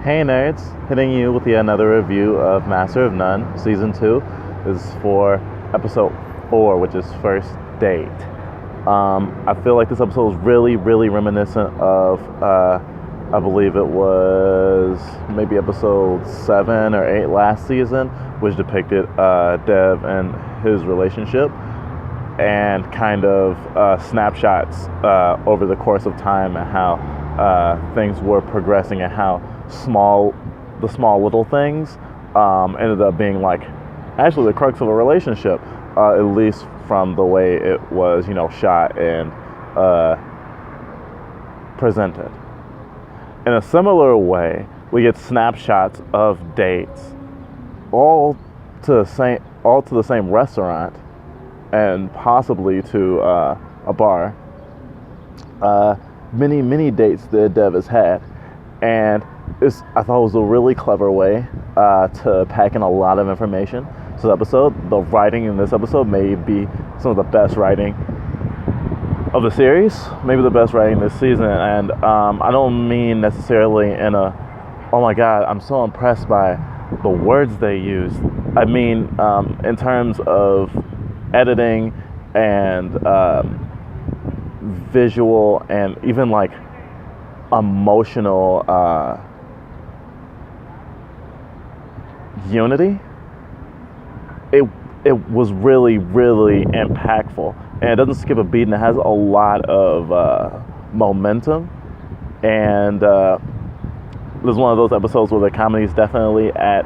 Hey nerds, hitting you with yet another review of Master of None, Season 2. This is for Episode 4, which is First Date. I feel like this episode is really reminiscent of, I believe it was maybe Episode 7 or 8 last season, which depicted Dev and his relationship, and kind of snapshots over the course of time and how things were progressing and how the small little things ended up being like actually the crux of a relationship, at least from the way it was, shot and presented. In a similar way, we get snapshots of dates, all to the same restaurant, and possibly to a bar. Many dates that Dev has had, and I thought it was a really clever way to pack in a lot of information to the episode. The writing in this episode may be some of the best writing of the series, maybe the best writing this season. And I don't mean necessarily in a, oh my god, I'm so impressed by the words they use. I mean in terms of editing and visual and even like emotional unity. It was really impactful, and it doesn't skip a beat, and it has a lot of momentum. And this is one of those episodes where the comedy is definitely at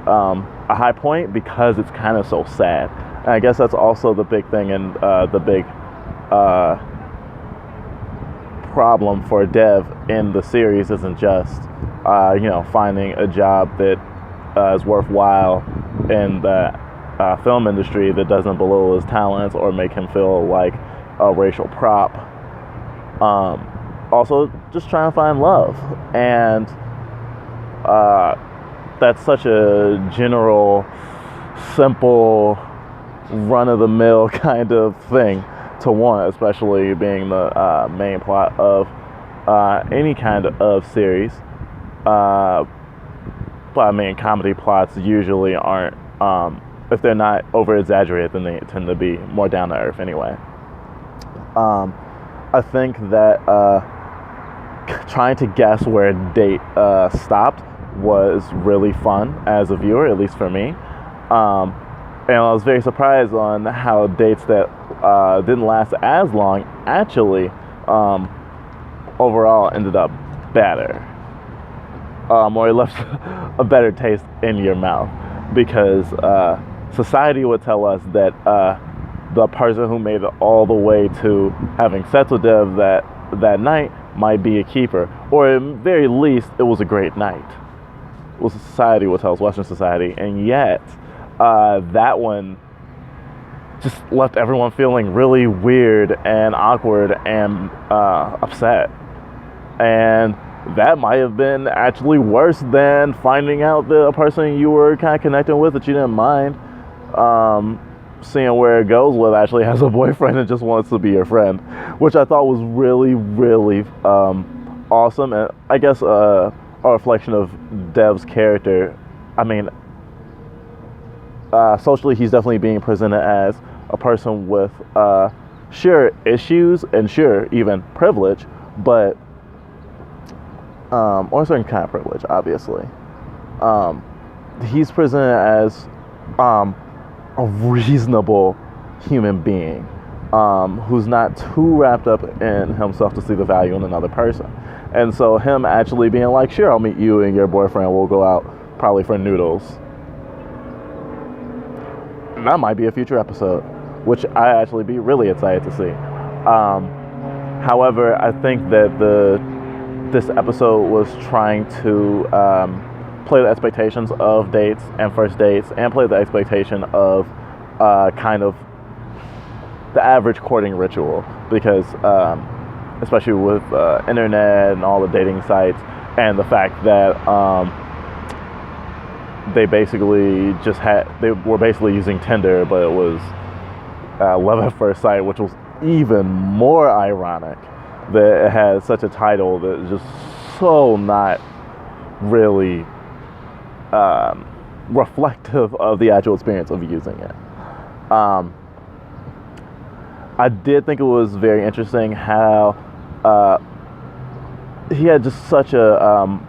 a high point because it's kind of so sad. And I guess that's also the big thing, and the big problem for Dev in the series isn't just finding a job that is worthwhile in the film industry that doesn't belittle his talents or make him feel like a racial prop. Also, just trying to find love, and that's such a general, simple, run-of-the-mill kind of thing to want, especially being the main plot of any kind of series. But I mean, comedy plots usually aren't, if they're not over-exaggerated, then they tend to be more down to earth anyway. I think that trying to guess where a date stopped was really fun as a viewer, at least for me. And I was very surprised on how dates that didn't last as long actually overall ended up better. Or it left a better taste in your mouth, because society would tell us that the person who made it all the way to having sex with Dev that night might be a keeper, or at very least it was a great night. Well, society would tell us, Western society, and yet that one just left everyone feeling really weird and awkward and upset. And that might have been actually worse than finding out that a person you were kind of connecting with that you didn't mind, seeing where it goes with, actually has a boyfriend and just wants to be your friend, which I thought was really awesome, and I guess a reflection of Dev's character. I mean, socially he's definitely being presented as a person with sure issues and sure even privilege, but or a certain kind of privilege, obviously. He's presented as a reasonable human being who's not too wrapped up in himself to see the value in another person. And so him actually being like, sure, I'll meet you and your boyfriend, we'll go out probably for noodles. That might be a future episode, which I actually be really excited to see. However, I think that this episode was trying to play the expectations of dates and first dates, and play the expectation of kind of the average courting ritual, because especially with internet and all the dating sites, and the fact that they were basically using Tinder, but it was love at first sight, which was even more ironic that it has such a title that is just so not really reflective of the actual experience of using it. I did think it was very interesting how he had just such a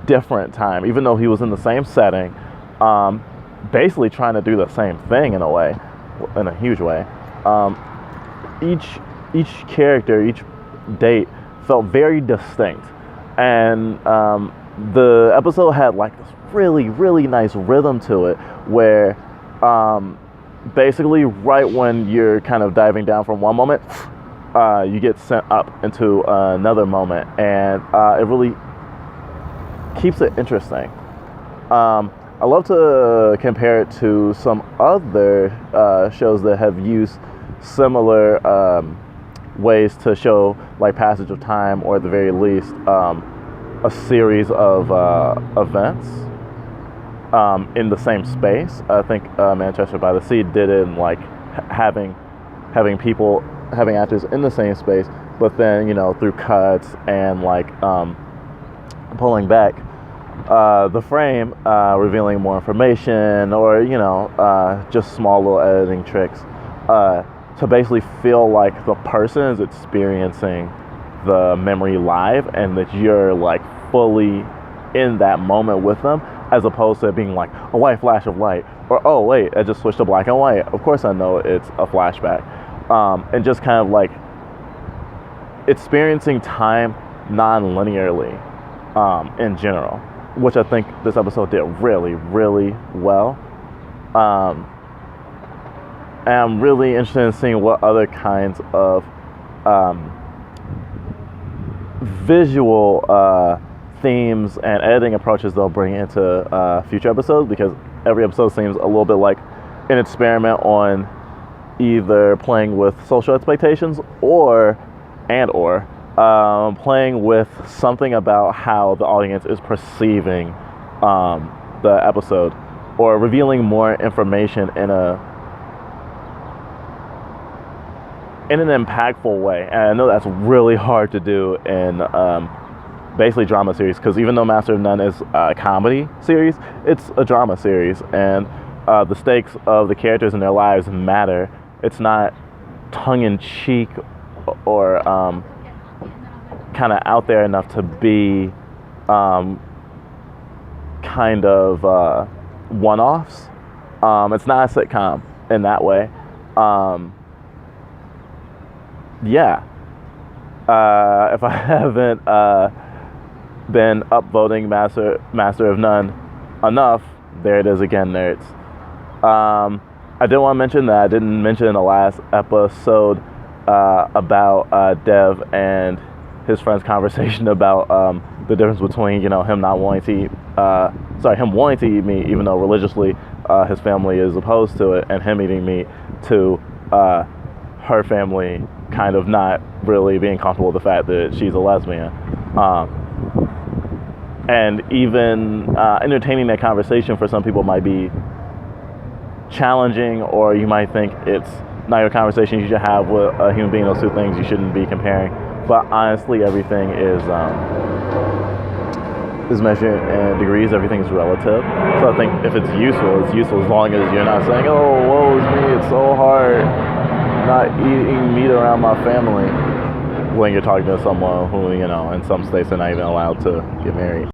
different time, even though he was in the same setting, basically trying to do the same thing in a way, in a huge way. Each character, each date felt very distinct, and the episode had like this really, really nice rhythm to it, where basically right when you're kind of diving down from one moment, you get sent up into another moment, and it really keeps it interesting. I love to compare it to some other shows that have used similar ways to show like passage of time, or at the very least a series of events in the same space. I think Manchester by the Sea did it in like having actors in the same space, but then through cuts and like pulling back the frame, revealing more information, or just small little editing tricks to basically feel like the person is experiencing the memory live, and that you're like fully in that moment with them, as opposed to it being like a white flash of light, or oh wait, I just switched to black and white, of course I know it's a flashback, and just kind of like experiencing time non-linearly in general, which I think this episode did really, really well. And I'm really interested in seeing what other kinds of visual themes and editing approaches they'll bring into future episodes, because every episode seems a little bit like an experiment on either playing with social expectations or playing with something about how the audience is perceiving the episode, or revealing more information in an impactful way. And I know that's really hard to do in basically drama series, because even though Master of None is a comedy series, it's a drama series, and the stakes of the characters and their lives matter. It's not tongue-in-cheek or kind of out there enough to be kind of one-offs. It's not a sitcom in that way. If I haven't been upvoting Master of None enough, there it is again, nerds. I did want to mention that I didn't mention in the last episode about Dev and his friend's conversation about the difference between him wanting to eat meat, even though religiously his family is opposed to it, and him eating meat, to her family kind of not really being comfortable with the fact that she's a lesbian. And even entertaining that conversation for some people might be challenging, or you might think it's not your conversation you should have with a human being. Those two things you shouldn't be comparing. But honestly, everything is measured in degrees. Everything is relative. So I think if it's useful as long as you're not saying, "Oh, woe is me, it's so hard not eating meat around my family," when you're talking to someone who, in some states, are not even allowed to get married.